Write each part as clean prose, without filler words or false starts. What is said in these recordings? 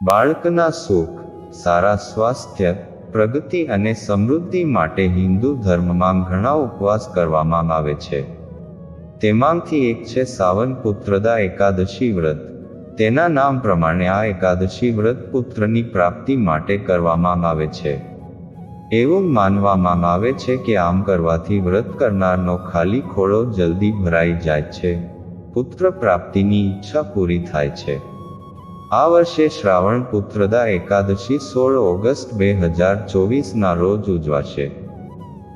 બાળકના સુખ, સારા સ્વાસ્થ્ય, પ્રગતિ અને સમૃદ્ધિ માટે હિન્દુ ધર્મમાં ઘણા ઉપવાસ કરવામાં આવે છે. તેમાંથી એક છે સાવન પુત્રદા એકાદશી વ્રત. તેના નામ પ્રમાણે આ એકાદશી વ્રત પુત્રની પ્રાપ્તિ માટે કરવામાં આવે છે. એવું માનવામાં આવે છે કે આમ કરવાથી વ્રત કરનારનો ખાલી ખોળો જલ્દી ભરાઈ જાય છે, પુત્ર પ્રાપ્તિની ઈચ્છા પૂરી થાય છે. આ વર્ષે શ્રાવણ પુત્રદા એકાદશી 16 ઓગસ્ટ 2024ના રોજ ઉજવાશે.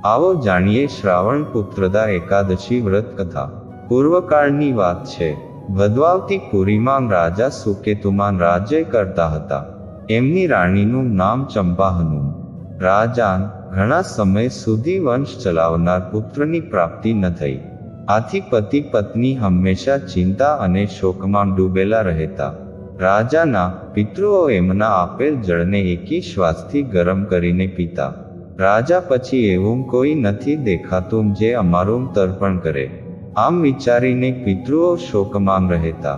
આવો જાણીએ શ્રાવણ પુત્રદા એકાદશી વ્રત કથા. પૂર્વકાળની વાત છે. ભદવાવતી પુરીમાં રાજા સુકેતુમાન રાજ્ય કરતા હતા. એમની રાણીનું નામ ચંપા હતું. રાજાન ઘણા સમય સુધી વંશ ચલાવનાર પુત્રની પ્રાપ્તિ ન થઈ. આથી પતિ પત્ની હંમેશા ચિંતા અને શોકમાં ડૂબેલા રહેતા. રાજાના પિતૃઓ એમના આપેલ જળને એકી શ્વાસથી ગરમ કરીને પીતા. રાજા પછી એવું કોઈ નથી દેખાતું જે અમારું તર્પણ કરે, આમ વિચારીને પિતૃઓ શોકમાં રહેતા.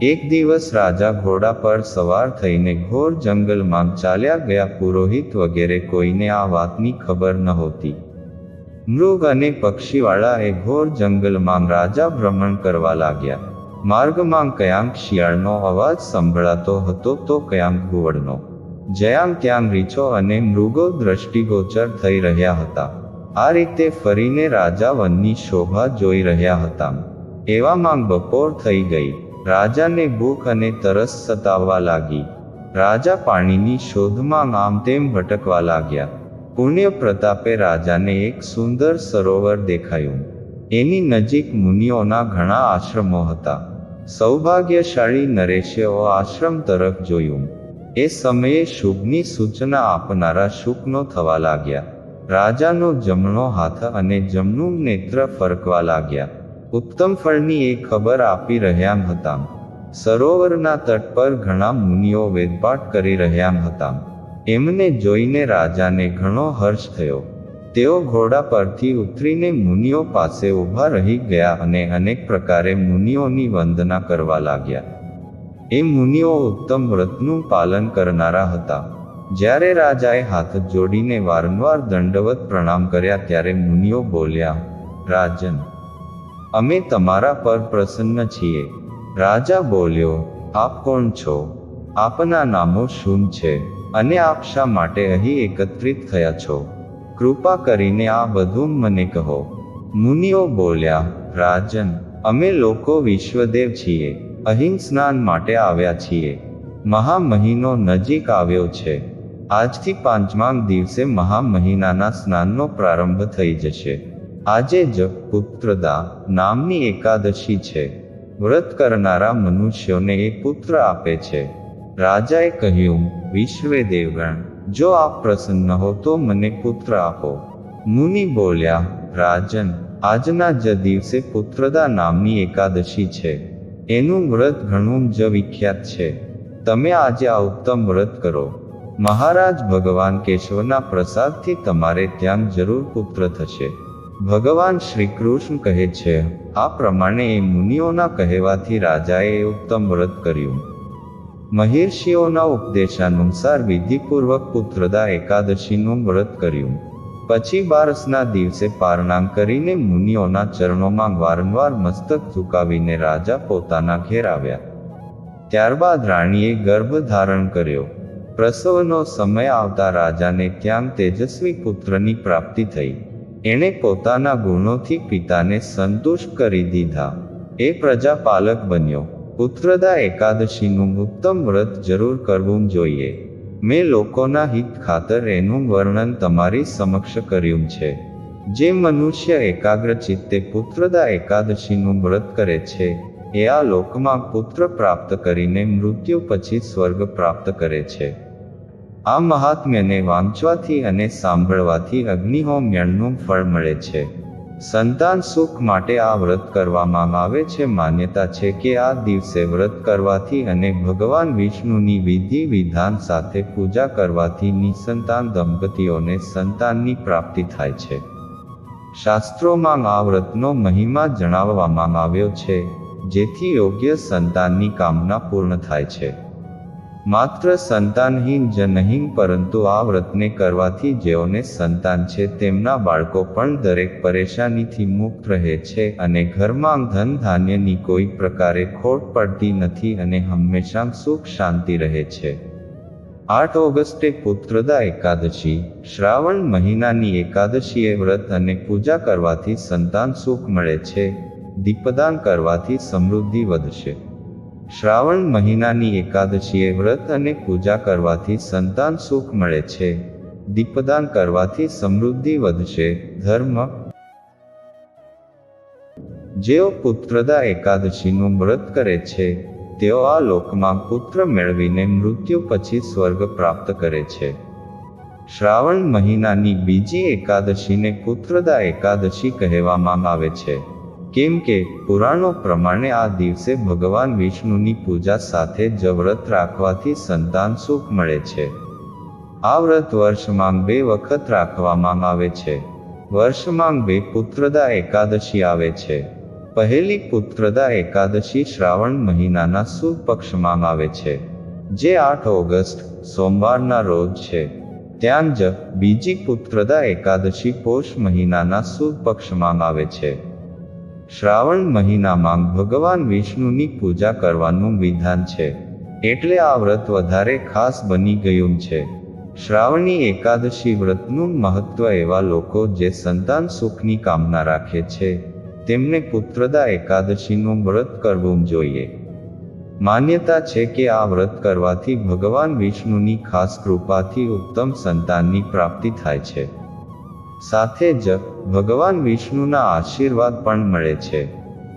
એક દિવસ રાજા ઘોડા પર સવાર થઈને ઘોર જંગલમાં ચાલ્યા ગયા. પુરોહિત વગેરે કોઈને આ વાતની ખબર નહોતી. મૃગ અને પક્ષીવાળા એ ઘોર જંગલમાં રાજા ભ્રમણ કરવા લાગ્યા. માર્ગમાં ક્યાંક શિયાળનો અવાજ સંભળાતો હતો તો ક્યાંક ઘુવડનો. જ્યાં ત્યાં રીંછો અને મૃગો દ્રષ્ટિગોચર થઈ રહ્યા હતા. આ રીતે ફરીને રાજા વનની શોભા જોઈ રહ્યા હતા. એવામાં બપોર થઈ ગઈ. રાજાને ભૂખ અને તરસ સતાવવા લાગી. રાજા પાણીની શોધમાં આમ તેમ ભટકવા લાગ્યા. પુણ્ય પ્રતાપે રાજાને એક સુંદર સરોવર દેખાયું. એની નજીક મુનિઓના ઘણા આશ્રમો હતા. સૌભાગ્યશાળી નરેશે આશ્રમ તરફ જોયું. એ સમયે શુભની સૂચના આપનારા શુકનો થવા લાગ્યા. રાજાનો જમણો હાથ અને જમણું નેત્ર ફરકવા લાગ્યા. ઉત્તમ ફળની એ ખબર આપી રહ્યા હતા. સરોવરના તટ પર ઘણા મુનિઓ વેદપાઠ કરી રહ્યા હતા. એમને જોઈને રાજાને ઘણો હર્ષ થયો. તેઓ ઘોડા પરથી ઉતરીને મુનિઓ પાસે ઊભા રહી ગયા અને અનેક પ્રકારે મુનિઓની વંદના કરવા લાગ્યા. એ મુનિઓ ઉત્તમ વ્રતનું પાલન કરનારા હતા. જ્યારે રાજાએ હાથ જોડીને વારંવાર દંડવત પ્રણામ કર્યા ત્યારે મુનિઓ બોલ્યા, રાજન, અમે તમારા પર પ્રસન્ન છીએ. રાજા બોલ્યો, આપ કોણ છો? આપના નામો શું છે અને આપ શા માટે અહીં એકત્રિત થયા છો? કૃપા કરીને આ બધું મને કહો. મુનિઓ બોલ્યા, રાજન, અમે લોકો વિશ્વદેવ છીએ. અહીં સ્નાન માટે આવ્યા છીએ. મહા મહિનો નજીક આવ્યો છે. આજથી 5મા દિવસે મહા મહિનાના સ્નાનનો પ્રારંભ થઈ જશે. આજે જ પુત્રદા નામની એકાદશી છે. વ્રત કરનારા મનુષ્યોને એક પુત્ર આપે છે. રાજાએ કહ્યું, વિશ્વે દેવગણ, જો આપ પ્રસન્ન હો તો મને પુત્ર આપો. મુનિ બોલ્યા, રાજન, આજના જ દિવસે પુત્રદા નામની એકાદશી છે. એનું વ્રત ઘણું જ વિખ્યાત છે. તમે આજે આ ઉત્તમ વ્રત કરો. મહારાજ ભગવાન કેશવના પ્રસાદથી તમારે ત્યાં જરૂર પુત્ર થશે. ભગવાન શ્રી કૃષ્ણ કહે છે. આ પ્રમાણે એ મુનિઓના કહેવાથી રાજાએ ઉત્તમ વ્રત કર્યું. મહિર્ષિઓના ઉપદેશાનુસાર વિધિપૂર્વક પુત્રદા એકાદશીનું વ્રત કર્યું. પછી બારસના દિવસે પારણાં કરીને મુનિઓના ચરણોમાં વારંવાર મસ્તક ઝુકાવીને રાજા પોતાના ઘેર આવ્યા. ત્યારબાદ રાણીએ ગર્ભ ધારણ કર્યો. પ્રસવનો સમય આવતા રાજાને ત્યાં તેજસ્વી પુત્રની પ્રાપ્તિ થઈ. એણે પોતાના ગુણોથી પિતાને સંતુષ્ટ કરી દીધા. એ પ્રજાપાલક બન્યો. પુત્રદા એકાદશીનું ઉત્તમ વ્રત જરૂર કરવું જોઈએ. મેં લોકોના હિત ખાતર એનું વર્ણન તમારી સમક્ષ કર્યું છે. જે મનુષ્ય એકાગ્ર ચિત્તે પુત્રદા એકાદશીનું વ્રત કરે છે, એ આ લોકમાં પુત્ર પ્રાપ્ત કરીને મૃત્યુ પછી સ્વર્ગ પ્રાપ્ત કરે છે. આ મહાત્મ્યને વાંચવાથી અને સાંભળવાથી અગ્નિહોમ યજ્ઞનું ફળ મળે છે. સંતાન સુખ માટે આ વ્રત કરવામાં આવે છે. માન્યતા છે કે આ દિવસે વ્રત કરવાથી અને ભગવાન વિષ્ણુની વિધિ વિધાન સાથે પૂજા કરવાથી નિસંતાન દંપતીઓને સંતાનની પ્રાપ્તિ થાય છે. શાસ્ત્રોમાં આ વ્રતનો મહિમા જણાવવામાં આવ્યો છે, જેથી યોગ્ય સંતાનની કામના પૂર્ણ થાય છે. માત્ર સંતાનહીન જ નહીં પરંતુ આ વ્રતને કરવાથી જેઓને સંતાન છે તેમના બાળકો પણ દરેક પરેશાનીથી મુક્ત રહે છે અને ઘરમાં ધન ધાન્યની કોઈ પ્રકારે ખોટ પડતી નથી અને હંમેશા સુખ શાંતિ રહે છે। 8 ઓગસ્ટે પુત્રદા એકાદશી, શ્રાવણ મહિનાની એકાદશીએ વ્રત અને પૂજા કરવાથી સંતાન સુખ મળે છે, દીપદાન કરવાથી સમૃદ્ધિ વધશે। શ્રાવણ મહિનાની એકાદશીએ વ્રત અને પૂજા કરવાથી સંતાન સુખ મળે છે, દીપદાન કરવાથી સમૃદ્ધિ વધશે। ધર્મ જેઓ પુત્રદા એકાદશીનું વ્રત કરે છે તેઓ આ લોકમાં પુત્ર મેળવીને મૃત્યુ પછી સ્વર્ગ પ્રાપ્ત કરે છે। શ્રાવણ મહિનાની બીજી એકાદશીને પુત્રદા એકાદશી કહેવામાં આવે છે, કેમ કે પુરાણો પ્રમાણે આ દિવસે ભગવાન વિષ્ણુની પૂજા સાથે જ વ્રત રાખવાથી સંતાન સુખ મળે છે। આ વ્રત વર્ષમાં 2 વખત રાખવામાં આવે છે। વર્ષમાં 2 પુત્રદા એકાદશી આવે છે। પહેલી પુત્રદા એકાદશી શ્રાવણ મહિનાના સુદ પક્ષમાં આવે છે, જે 8 ઓગસ્ટ સોમવારના રોજ છે। ત્યાં જ બીજી પુત્રદા એકાદશી પોષ મહિનાના સુદ પક્ષમાં આવે છે। શ્રાવણ મહિનામાં ભગવાન વિષ્ણુની પૂજા કરવાનું વિધાન છે, એટલે આ વ્રત વધારે ખાસ બની ગયું છે। શ્રાવણી એકાદશી વ્રતનું મહત્વ એવા લોકો જે સંતાન સુખની કામના રાખે છે તેમને પુત્રદા એકાદશીનું વ્રત કરવું જોઈએ। માન્યતા છે કે આ વ્રત કરવાથી ભગવાન વિષ્ણુની ખાસ કૃપાથી ઉત્તમ સંતાનની પ્રાપ્તિ થાય છે, સાથે જ ભગવાન વિષ્ણુના આશીર્વાદ પણ મળે છે।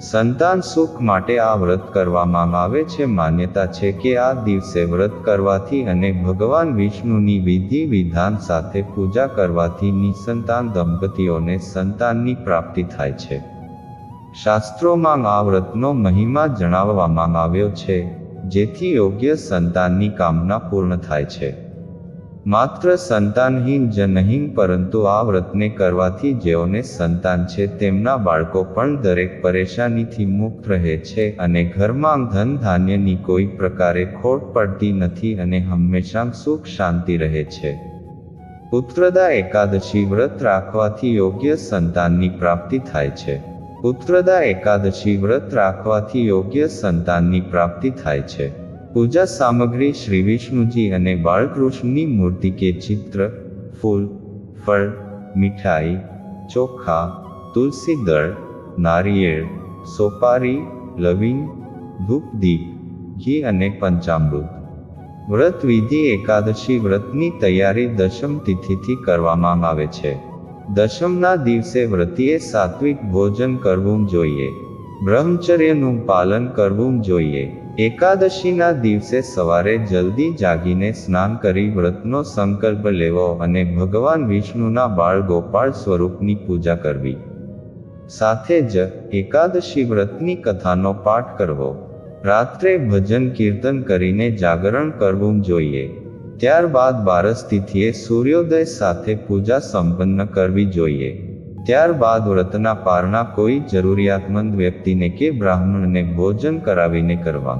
સંતાન સુખ માટે આ વ્રત કરવામાં આવે છે। માન્યતા છે કે આ દિવસે વ્રત કરવાથી અને ભગવાન વિષ્ણુની વિધિ વિધાન સાથે પૂજા કરવાથી નિસંતાન દંપતીઓને સંતાનની પ્રાપ્તિ થાય છે। શાસ્ત્રોમાં આ વ્રતનો મહિમા જણાવવામાં આવ્યો છે, જેથી યોગ્ય સંતાનની કામના પૂર્ણ થાય છે। માત્ર સંતાનહીન જ નહીં પરંતુ આ વ્રતને કરવાથી જેઓને સંતાન છે તેમના બાળકો પણ દરેક પરેશાનીથી મુક્ત રહે છે અને ઘરમાં ધન ધાન્યની કોઈ પ્રકારે ખોટ પડતી નથી અને હંમેશા સુખ શાંતિ રહે છે। પુત્રદા એકાદશી વ્રત રાખવાથી યોગ્ય સંતાનની પ્રાપ્તિ થાય છે। પુત્રદા એકાદશી વ્રત રાખવાથી યોગ્ય સંતાનની પ્રાપ્તિ થાય છે। પૂજા સામગ્રી શ્રી વિષ્ણુજી અને બાળકૃષ્ણની મૂર્તિ કે ચિત્ર, ફૂલ, ફળ, મીઠાઈ, ચોખા, તુલસી દળ, નારિયેળ, સોપારી, લવિંગ, ધૂપ દીપ, ઘી અને પંચામૃત। વ્રત વિધિ એકાદશી વ્રતની તૈયારી દશમ તિથિથી કરવામાં આવે છે। દશમના દિવસે વ્રતીએ સાત્વિક ભોજન કરવું જોઈએ, બ્રહ્મચર્યનું પાલન કરવું જોઈએ। એકાદશીના દિવસે સવારે જલ્દી જાગીને સ્નાન કરી વ્રતનો સંકલ્પ લેવો અને ભગવાન વિષ્ણુના બાળ ગોપાળ સ્વરૂપની પૂજા કરવી। સાથે જ એકાદશી વ્રતની કથાનો પાઠ કરવો। રાત્રે ભજન કીર્તન કરીને જાગરણ કરવું જોઈએ। ત્યારબાદ 12 તિથિએ સૂર્યોદય સાથે પૂજા સંપન્ન કરવી જોઈએ। ત્યારબાદ વ્રતના પારણા કોઈ જરૂરિયાતમંદ વ્યક્તિને કે બ્રાહ્મણને ભોજન કરાવીને કરવા।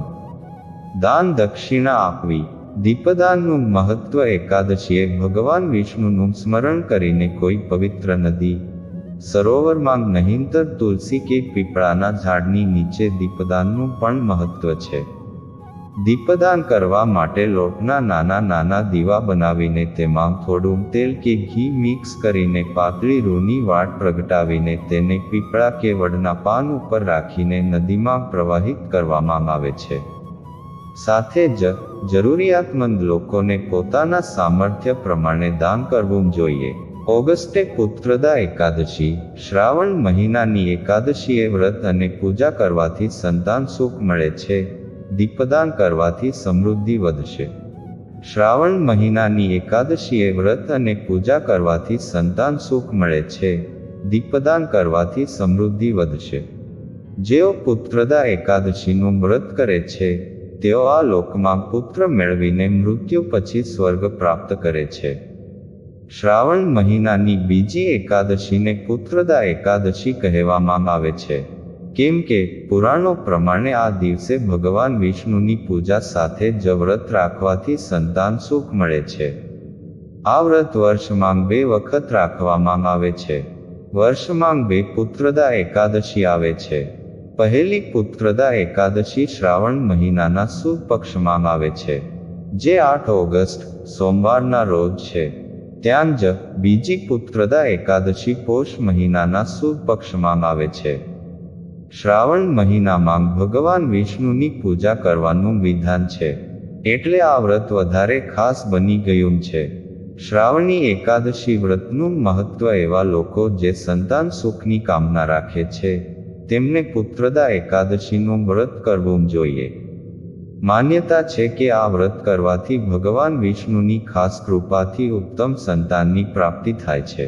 દાન દક્ષિણા આપવી। દીપદાનનું મહત્વ એકાદશીએ ભગવાન વિષ્ણુનું સ્મરણ કરીને કોઈ પવિત્ર નદી, સરોવરમાં નહીંતર તુલસી કે પીપળાના ઝાડની નીચે દીપદાનનું પણ મહત્વ છે। દીપદાન કરવા માટે લોટના નાના નાના દીવા બનાવીને તેમાં થોડું તેલ કે ઘી મિક્સ કરીને પાતળી રૂની વાટ પ્રગટાવીને તેને પીપળા કે વડના પાન ઉપર રાખીને નદીમાં પ્રવાહિત કરવામાં આવે છે। સાથે જ જરૂરિયાતમંદ લોકોને પોતાના સામર્થ્ય પ્રમાણે દાન કરવું જોઈએ। ઓગસ્ટે પુત્રદા એકાદશી, શ્રાવણ મહિનાની એકાદશીએ વ્રત અને પૂજા કરવાથી સંતાન સુખ મળે છે, દીપદાન કરવાથી સમૃદ્ધિ વધશે। શ્રાવણ મહિનાની એકાદશીએ વ્રત અને પૂજા કરવાથી સંતાન સુખ મળે છે, દીપદાન કરવાથી સમૃદ્ધિ વધશે। જેઓ પુત્રદા એકાદશીનું વ્રત કરે છે તેઓ આ લોકમાં પુત્ર મેળવીને મૃત્યુ પછી સ્વર્ગ પ્રાપ્ત કરે છે। શ્રાવણ મહિનાની બીજી એકાદશીને પુત્રદા એકાદશી કહેવામાં આવે છે, કેમ કે પુરાણો પ્રમાણે આ દિવસે ભગવાન વિષ્ણુની પૂજા સાથે જ વ્રત રાખવાથી સંતાન સુખ મળે છે. આ વ્રત વર્ષમાં 2 વખત રાખવામાં આવે છે. વર્ષમાં 2 પુત્રદા એકાદશી આવે છે. પહેલી પુત્રદા એકાદશી શ્રાવણ મહિનાના સુદ પક્ષમાં આવે છે, જે 8 ઓગસ્ટ સોમવારના રોજ છે. ત્યાં જ બીજી પુત્રદા એકાદશી પોષ મહિનાના સુદ પક્ષમાં આવે છે. શ્રાવણ મહિનામાં ભગવાન વિષ્ણુની પૂજા કરવાનું વિધાન છે, એટલે આ વ્રત વધારે ખાસ બની ગયું છે. શ્રાવણી એકાદશી વ્રતનું મહત્વ એવા લોકો જે સંતાન સુખની કામના રાખે છે, તેમને પુત્રદા એકાદશીનું વ્રત કરવું જોઈએ. માન્યતા છે કે આ વ્રત કરવાથી ભગવાન વિષ્ણુની ખાસ કૃપાથી ઉત્તમ સંતાનની પ્રાપ્તિ થાય છે.